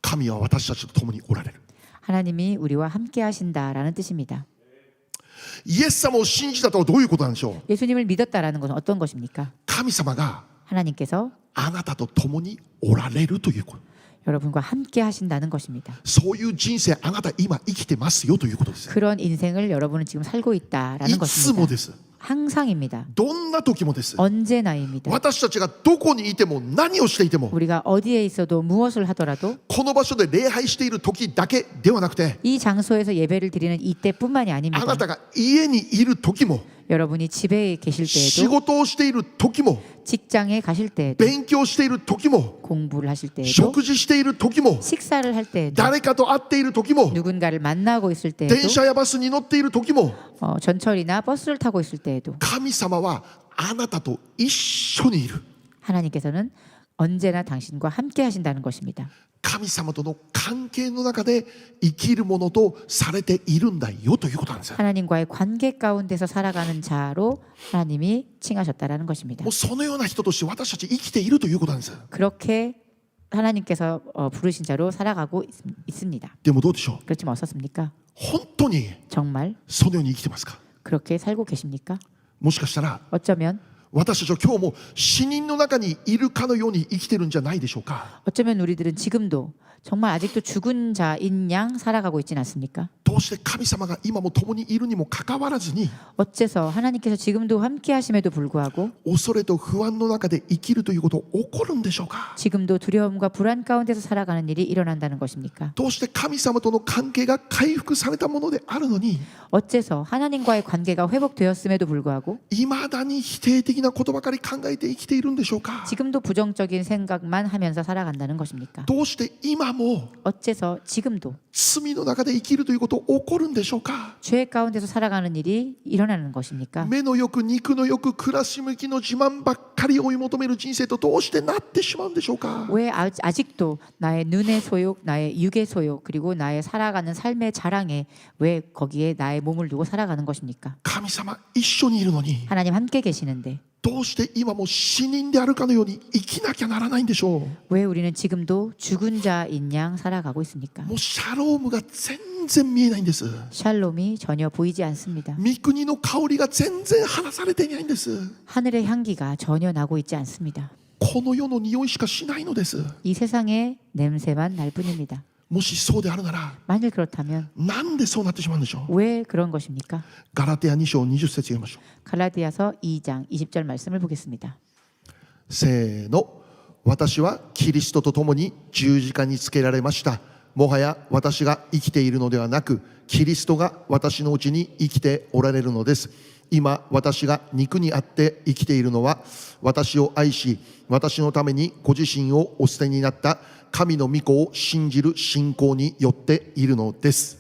神は私たちと共におられる。 하나님이 우리와 함께 하신다라는 뜻입니다. イエス様を信じたとはどういうことなんでしょう。 예수님을 믿었다라는 것은 어떤 것입니까? 神様が 하나님께서 あなたと共におられるということ。 여러분과 함께 하신다는 것입니다. そういう人生あなた今生きてますよということです。 그런 인생을 여러분은 지금 살고 い 있다라는 つも 것입니다. です。 항상입니다. どんな時もです。 언제나입니다. 私たちがどこにいても何をしていても 우리가 어디에 있어도 무엇을 하더라도 この場所で礼拝している時だけではなくて 이 장소에서 예배를 드리는 이때뿐만이 あ 아닙니다. なたが家にいる時も 여러분이 집에 계실 仕 때에도 事をしている時も 직장에 가실 때에도 勉強している時も 공부를 하실 때에도 食事している時も 식사를 할 때에도 誰かと会っている時も 누군가를 만나고 있을 때에도 電車やバスに乗っている時も 전철이나 버스를 타고 있을 때에도 神様はあなたと一緒にいる。 하나님께서는 언제나 당신과 함께 하신다는 것입니다. 神様との関係の中で生きるものとされているんだよということなんですよ。 하나님과의 관계 가운데서 살아가는 자로 하나님이 칭하셨다라는 것입니다. もうそのような人として私たち生きているということなんです。 그렇게 하나님께서 부르신 자로 살아가고 있습니다. でもどうでしょう。 그렇지만 어떻습니까? 本当に 정말 そのように生きてますか。 그렇게 살고 계십니까? もしかしたら 어쩌면 私たちは今日も死人の中にいるかのように生きてるんじゃないでしょうか。 어쩌면 우리들은 지금도 정말 아직도 죽은 자인 양 살아가고 있지는 않습니까? どうして神様が今も共にいるにもかかわらずに 어째서 하나님께서 지금도 함께 하심에도 불구하고 恐れと不安の中で生きるということ起こるんでしょうか。 지금도 두려움과 불안 가운데서 살아가는 일이 일어난다는 것입니까? どうして神様との関係が回復されたものであるのに 어째서 하나님과의 관계가 회복되었음에도 불구하고 いまだに否定的なことばかり考えて生きているんでしょうか。 지금도 부정적인 생각만 하면서 살아간다는 것입니까? どうして今も 어째서 지금도 罪の中で生きるということ起こるんでしょうか。 죄 가운데서 살아가는 일이 일어나는 것입니까? 目の欲肉の欲暮らし向きの自慢ばっかり追い求める人生とどうしてなってしまうんでしょうか。 왜 아직도 나의 눈의 소욕, 나의 육의 소욕, 그리고 나의 살아가는 삶의 자랑에 왜 거기에 나의 몸을 두고 살아가는 것입니까? 神様一緒にいるのに 하나님 함께 계시는데 どうして今も死人であるかのように生きなきゃならないんでしょう。 왜 우리는 지금도 죽은 자인 양 살아가고 있습니까? もうシャロームが全然見えないんです。 샬롬이 전혀 보이지 않습니다. 御国の香りが全然離されていないんです。 하늘의 향기가 전혀 나고 있지 않습니다. この世の匂いしかしないのです。 이 세상의 냄새만 날 뿐입니다. もしそうであるなら 만일 그렇다면 なんでそうなってしまうんでしょう。 왜 그런 것입니까? ガラテヤ2章20節読みましょう。 갈라디아서 2장 20절 말씀을 보겠습니다. せーの。私はキリストと共に十字架につけられました。もはや私が生きているのではなく、キリストが私のうちに生きておられるのです。今私が肉にあって生きているのは、私を愛し私のためにご自身をお捨てになった神の御子を信じる信仰によっているのです。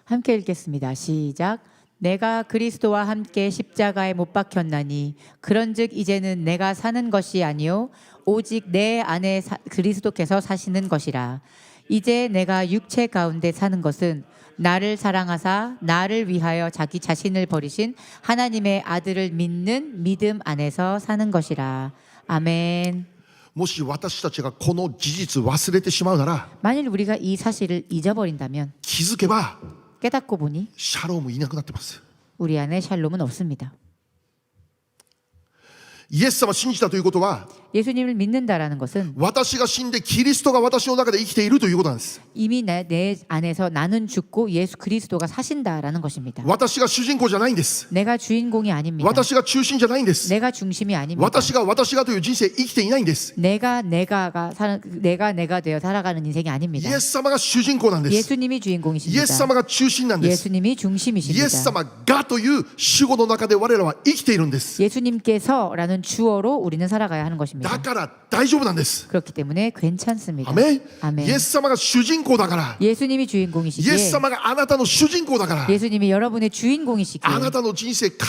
함께 읽겠습니다. 시작. 내가 그리스도와 함께 십자가에 못 박혔나니 그런즉 이제는 내가 사는 것이 아니요 오직 내 안에 그리스도께서 사시는 것이라. 이제 내가 육체 가운데 사는 것은 나를 사랑하사 나를 위하여 자기 자신을 버리신 하나님의 아들을 믿는 믿음 안에서 사는 것이라. 아멘. もし私たちがこの事実忘れてしまうなら 만일 우리가 이 사실을 잊어버린다면 気づけば 깨닫고 보니 シャロームいなくなってます。 우리 안에 샬롬은 없습니다. イエス様を信じたということは 예수님을 믿는다라는 것은 私が死んでキリストが私の中で生きているということなんです。 이미 내 안에서 나는 죽고 예수 그리스도가 사신다라는 것입니다. 私が主人公じゃないんです。 내가 주인공이 아닙니다. 私が中心じゃないんです。 내가 중심이 아닙니다. 私がという人生生きていないんです。 내가 되어 살아가는 인생이 イ 아닙니다. エス様が主人公なんです。 예수님이 イ 주인공이십니다. エス様が中心なんです。 예수님이 イエ 중심이십니다. ス様がという主語の中で我らは生きているんです。 예수님께서라는 주어로 우리는 살아가야 하는 것입니다. だから大丈夫なんです。 그렇기 때문에 괜찮습니다. アメン。 아멘. イエス様が主人公だから。 예수님이 イエス 주인공이시기에 様があなたの主人公だから。 예수님이 여러분의 주인공이시기에 あなたの人生必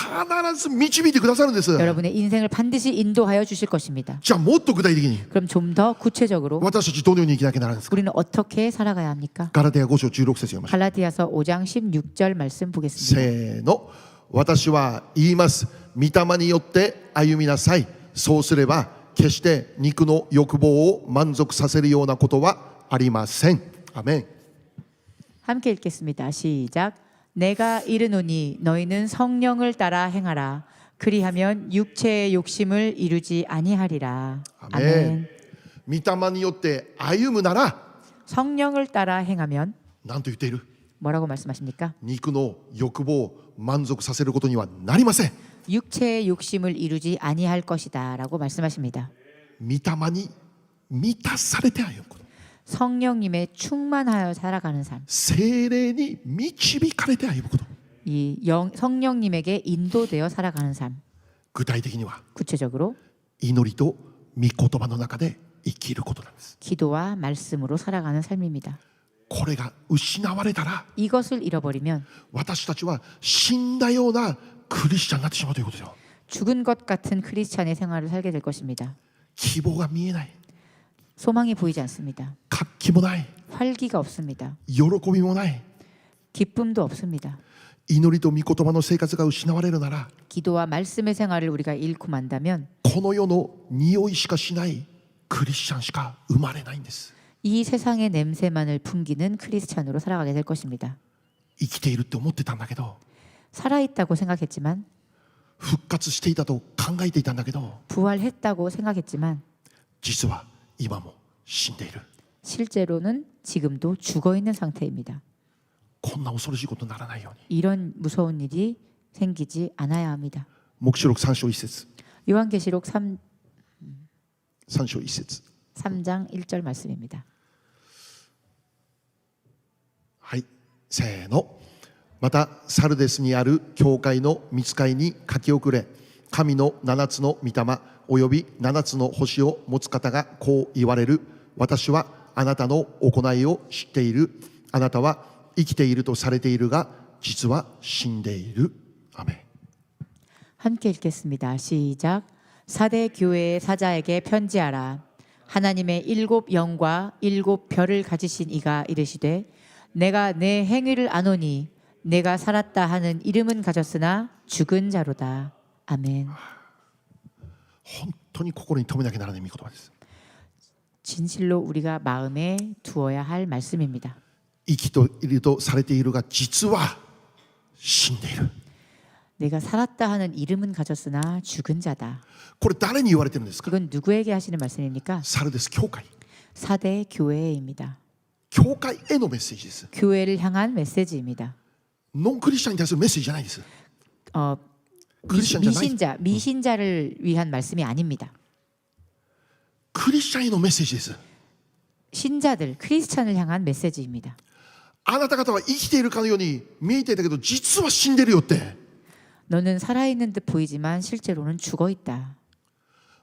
ず導いてくださるんです。 여러분의 인생을 반드시 인도하여 주실 것입니다. じゃあもっと具体的に 그럼 좀 더 구체적으로 私たちどのように生きなきゃならないんですか。 우리는 어떻게 살아가야 합니까? ガラテヤ5章16節読みましょう。 갈라디아서 5장 16절 말씀 보겠습니다. せーの。私は言います。御霊によって歩みなさい。そうすれば決して肉の欲望を満足させるようなことはありません。アメン。 함께 읽겠습니다. 시작. 내가 이르노니 너희는 성령을 따라 행하라. 그리하면 육체의 욕심을 이루지 아니하리라. 아멘. 아멘. 御霊によって歩むなら 성령을 따라 행하면 何と言っている？ 뭐라고 말씀하십니까? 肉の欲望を満足させることにはなりません。 육체의 욕심을 이루지 아니할 것이다라고 말씀하십니다. 御霊に満たされて歩むこと、 성령님의 충만하여 살아가는 삶, 聖霊に導かれて歩むこと、 성령님에게 인도되어 살아가는 삶. 具体的には 구체적으로 祈りと御言葉の中で生きることなんです。 기도와 말씀으로 살아가는 삶입니다. これが失われたら 이것을 잃어버리면 私たちは死んだようなクリスチャンになってしまうということですよ。 죽은 것 같은 크리스찬의 생활을 살게 될 것입니다. 希望が見えない、 소망이 보이지 않습니다. 活気もない、 활기가 없습니다. 喜びもない。 기쁨도 없습니다. 祈りと御言葉の生活が失われるなら 기도와 말씀의 생활을 우리가 잃고 만다면 この世の匂いしかしないクリスチャンしか生まれないんです。 이 세상의 냄새만을 풍기는 크리스찬으로 살아가게 될 것입니다. 生きているって思ってたんだけど、 살아있다고 생각했지만 復活していたと考えていたんだけど、 부활했다고 생각했지만 実は今も死んでいる。 실제로는 지금도 죽어있는 상태입니다. こんな恐ろしいことにならないように 이런 무서운 일이 생기지 않아야 합니다. 黙示録3章1節 요한계시록 3장 3章1節 1절 말씀입니다. はい、せーの。またサルデスにある教会の御使いに書き送れ、神の7つの御霊および7つの星を持つ方がこう言われる。私はあなたの行いを知っている。あなたは生きているとされているが実は死んでいる。アメン。 함께 읽겠습니다. 시작. 사대 교회의 사자에게 편지하라. 하나님의 7 영과 7 별을 가지신 이가 이르시되 내가 내 행위를 아노니 내가 살았다 하는 이름은 가졌으나 죽은 자로다. 아멘. 本当に心に留めなきゃならない御言葉です。 진실로 우리가 마음에 두어야 할 말씀입니다. 生きているとされているが実は死んでいる。 내가 살았다 하는 이름은 가졌으나 죽은 자다. これ誰に言われてるんですか？ 이건 누구에게 하시는 말씀입니까? サルデス教会。 사대 교회입니다. 教会へのメッセージです。 교회를 향한 메시지입니다. ノンクリスチャンに対するメッセージじゃないです。 クリスチャンじゃない。 미신자를 위한 말씀이 아닙니다. クリスチャンへのメッセージです。 신자들, 크리스찬을 향한 메시지입니다. あなた方は生きているかのように見えていたけど実は死んでるよって。 너는 살아있는 듯 보이지만 실제로는 죽어있다.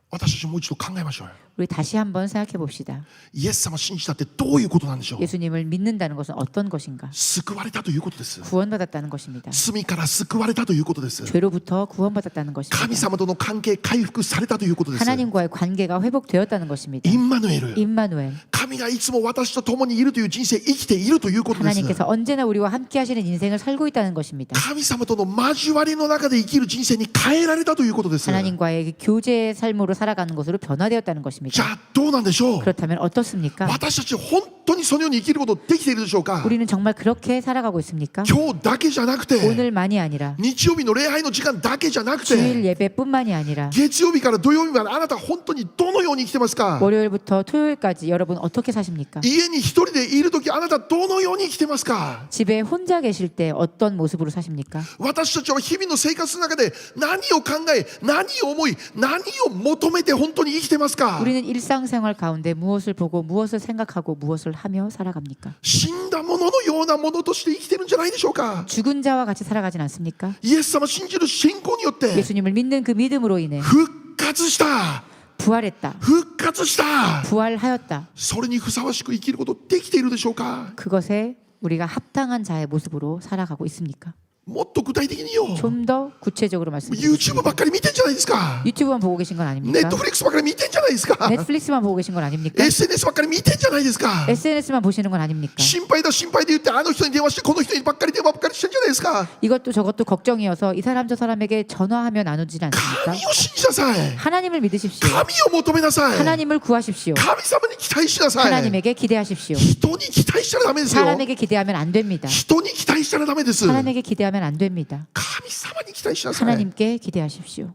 私たちもう一度考えましょうよ。 우리 다시 한번 생각해 봅시다. イエス様信じたってどういうことなんでしょう。 예수님을 믿는다는 것은 어떤 것인가? 救われたということです。 구원받았다는 것입니다. 罪から救われたということです。 죄로부터 구원받았다는 것입니다. 神様との関係回復されたということです。 하나님과의 관계가 회복되었다는 것입니다. インマヌエル。 임마누엘. 神がいつも私と共にいるという人生生きているということです。 하나님께서 언제나 우리와 함께 하시는 인생을 살고 있다는 것입니다. 神様との交わりの中で生きる人生に変えられたということです。 하나님과의 교제의 삶으로 살아가는 것으로 변화되었다는 것입니다. じゃあどうなんでしょう。 그렇다면 어떻습니까? 私たち本当にそのように生きることできているでしょうか。 우리는 정말 그렇게 살아가고 있습니까? 今日だけじゃなくて、 오늘만이 아니라 日曜日の礼拝の時間だけじゃなく 주일 て、 예배뿐만이 아니라 月曜日から土曜日まであなた本当にどのように生きてますか。 월요일부터 토요일까지 여러분 어떻게 사십니까? 家に一人でいる時あなたどのように生きてますか。 집에 혼자 계실 때 어떤 모습으로 사십니까? 私たちは日々の生活の中で何を考え、何を思い、何を求めて本当に生きてますか。 우리는 일상생활 가운데 무엇을 보고 무엇을 생각하고 무엇을 하며 살아갑니까? 死んだもののようなものとして生きてるんじゃないでしょうか。 죽은 자와 같이 살아가진 않습니까? イエス様信じる信仰によって 예수님을 믿는 그 믿음으로 인해 復活した。 부활했다. 復活した。 부활하였다. それにふさわしく生きることできているでしょうか。 그것에 우리가 합당한 자의 모습으로 살아가고 있습니까? もっと具体的によ。 좀 더 구체적으로 말씀드리겠습니다. YouTube ばっかり見てんじゃないですか。 유튜브만 보고 계신 건 아닙니까? Netflix ばっかり見てんじゃないですか。 넷플릭스만 보고 계신 건 아닙니까? SNS ばっかり見てんじゃないですか。 SNS만 보시는 건 아닙니까? 心配だ心配で言ってあの人に電話してこの人にばっかり電話ばっかりしてんじゃないですか。 이것도 저것도 걱정이어서 이 사람 저 사람에게 전화하며 나누지 않습니까? 神を信じなさい。 하나님을 믿으십시오. 神を求めなさい。 하나님을 구하십시오. 神様に期待しなさい。 하나님에게 기대하십시오. 人に期待したらダメですよ。 사람에게 기대하면 안 됩니다. 人に期待したらダメです。 사람에게 기대하면 기대하면 안 됩니다. 神様に期待しなさい。 하나님께 기대하십시오.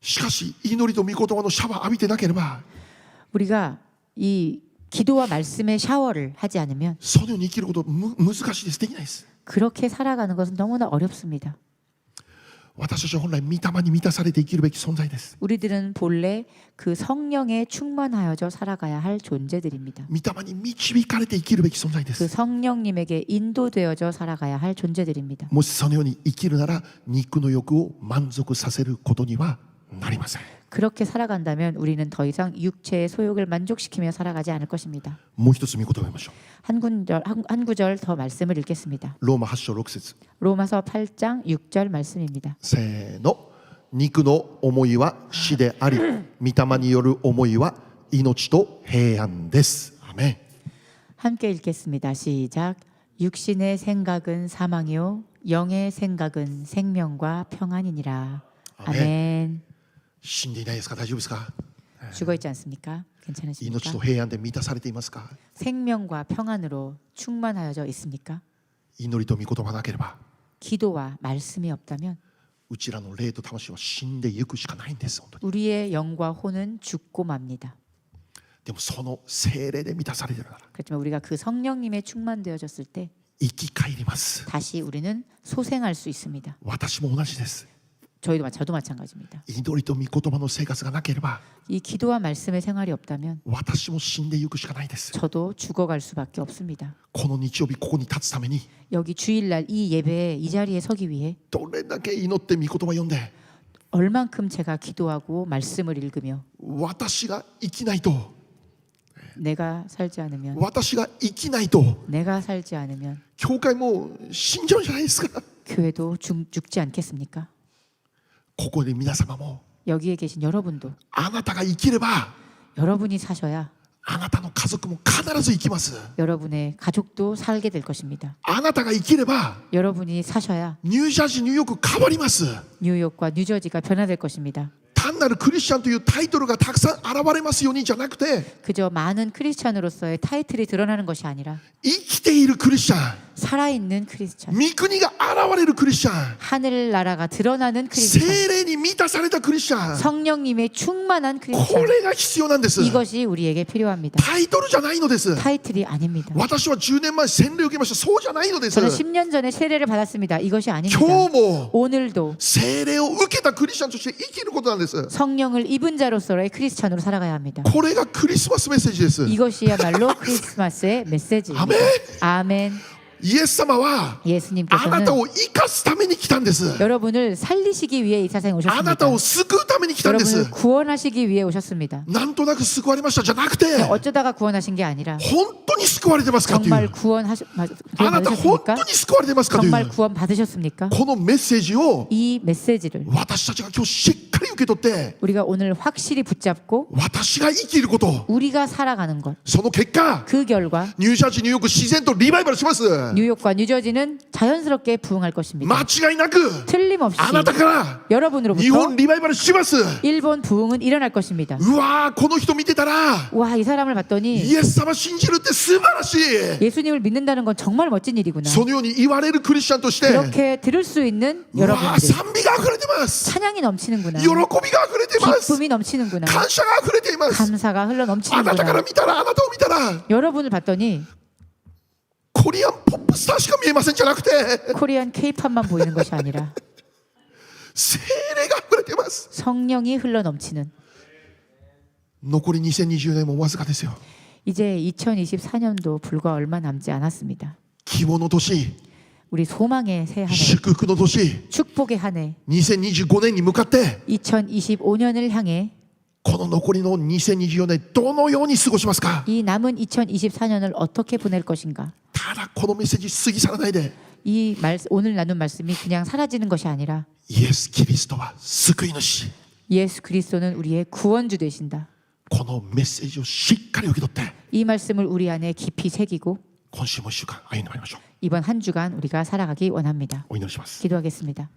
しかし祈りと御言葉のシャワー浴びてなければ 우리가 이 기도와 말씀의 샤워를 하지 않으면 そのように生きること難しいです。できないです。 그렇게 살아가는 것은 너무나 어렵습니다. 私たちは本来御霊に満たされて生きるべき存在です。 우리들은 본래 그 성령에 충만하여져 살아가야 할 존재들입니다. 御霊に導かれて生きるべき存在で 그 す。 성령님에게 인도되어져 살아가야 할 존재들입니다. もしそのように生きるなら肉の欲を満足させることにはなりません。 그렇게 살아간다면 우리는 더 이상 육체의 소욕을 만족시키며 살아가지 않을 것입니다. もう一つ御言葉を読みましょ 한 구절 더 말씀을 읽겠습니다. う。ローマ8章6節 로마서 8장 6절 말씀입니다. せーの。肉の思いは死であり、御霊による思いは命と平安です。アメン。 함께 읽겠습니다. 시작. 육신의 생각은 사망이요 영의 생각은 생명과 평안이니라. 아멘. 死んでいないですか？大丈夫ですか？ 죽어 있지 않습니까? 命 괜찮으십니까? と平安で満たされていますか？ 생명과 평안으로 충만하여져 있습니까? 祈りと御言葉なければ 기도와 말씀이 없다면 うちらの霊と魂は死んでいくしかないんです。本当に。 우리의 영과 혼은 죽고 맙니다. でもその聖霊で満たされているなら 그렇지만 우리가 그 성령님에 충만되어졌을 때 生き返ります。 다시 우리는 소생할 수 있습니다. 私も同じです。 저도 마찬가지입니다. 祈りと御言葉の生活がなければ 이 기도와 말씀의 생활이 없다면 私も死んでいくしかないです。 저도 죽어갈 수밖에 없습니다. この日曜日ここに立つために 여기 주일날 이 예배에 이 자리에 서기 위해 どれだけ祈って御言葉を読んで 얼만큼 제가 기도하고 말씀을 읽으며 私が生きないと 내가 살지 않으면 私が生きないと 내가 살지 않으면 教会も死んじゃうんじゃないですか。 교회도 죽지 않겠습니까? ここで皆様も 여기에 계신 여러분도 あなたが生きれば 여러분이 사셔야 あなたの家族も必ず生きます。 여러분의 가족도 살게 될 것입니다. あなたが生きれば 여러분이 사셔야 ニュージャージーニューヨーク変わります。 뉴욕과 뉴저지가 변화될 것입니다. 単なるクリスチャンというタイトルがたくさん現れますようにじゃなくて 그저 많은 크리스찬으로서의 타이틀이 드러나는 것이 아니라 生きているクリスチャン 살아있는 크리스찬, 御国が現れるクリスチャン 하늘나라가 드러나는 크리스찬, 聖霊に満たされたクリスチャン 성령님의 충만한 こ 크리스찬, れが必要なんです。 이것이 우리에게 필요합니다. タイトルじゃないのです。 타이틀이 아닙니다. 私は10年前洗礼を受けました。そうじゃないのです。 저는 10년 전에 세례를 받았습니다. 이것이 아닙니다. 今日も 오늘도 聖霊を受けたクリスチャンとして生きることなんです。 성령을 입은 자로서의 크리스찬으로 살아가야 합니다. これがクリスマスメッセージです。 이것이야말로 크리스마스의 메시지입니다. 아멘. 아멘. イエス様はあなた 예수님께서는 を生かすために来たんです。 여러분을 살리시기 위해 이 세상에 あな 오셨습니다. たを救うために来たんです。 여러분을 구원하시기 위해 오셨습니다. なんとなく救われましたじゃなくて 어쩌다가 구원하신 게 아니라 本当に救われてますかという 정말 あなた本 구원 받으셨습니까? 当に救われてますかという 정말 구원 받으셨습니까? このメッセージを 이 메시지를 私たちが今日しっかり受け取って 우리가 오늘 확실히 붙잡고 私が生きること 우리가 살아가는 것, その結果 그 결과 ニュージャージーニューヨーク自然とリバイバルします。 뉴욕과 뉴저지는 자연스럽게 부흥할 것입니다. 間違いなく 틀림없이 あなたから 여러분으로부터 日本リバイバルします。 일본 부흥은 일어날 것입니다. うわーこの人見てたら 와, 이 사람을 봤더니 イエス様信じるって素晴らしい。 예수님을 믿는다는 건 정말 멋진 일이구나. そのように言われるクリスチャンとして 그렇게 들을 수 있는 うわー 여러분들 賛美が溢れてます。 찬양이 넘치는구나. 喜びが溢れてます。 기쁨이 넘치는구나. 感謝が溢れています。 감사가 흘러 あなたから 넘치는구나. 見たらあなたを見たら 여러분을 봤더니 コリアンポップスターしか見えませんじゃなくて 코리안 K-팝만 보이는 것이 아니라 聖霊が溢れてます。 성령이 흘러 넘치는 残り2020年もわずかですよ。 이제 2024년도 불과 얼마 남지 않았습니다. 希望の年、 우리 소망의 새 한 해, 祝福の年、 축복의 한 해, 2025年に向かって 2025년을 향해 この残りの2024年どのように過ごしますか。 이 남은 2024년을 어떻게 보낼 것인가? ただこのメッセージ過ぎ去らないで、 오늘 나눈 말씀이 그냥 사라지는 것이 아니라 イエス・キリストは救い主。 예수 그리스도는 우리의 구원주 되신다. このメッセージをしっかり受け取って 이 말씀을 우리 안에 깊이 새기고 今週も1週間歩んでまいりましょう。 이번 한 주간 우리가 살아가기 원합니다. お祈りします。 기도하겠습니다.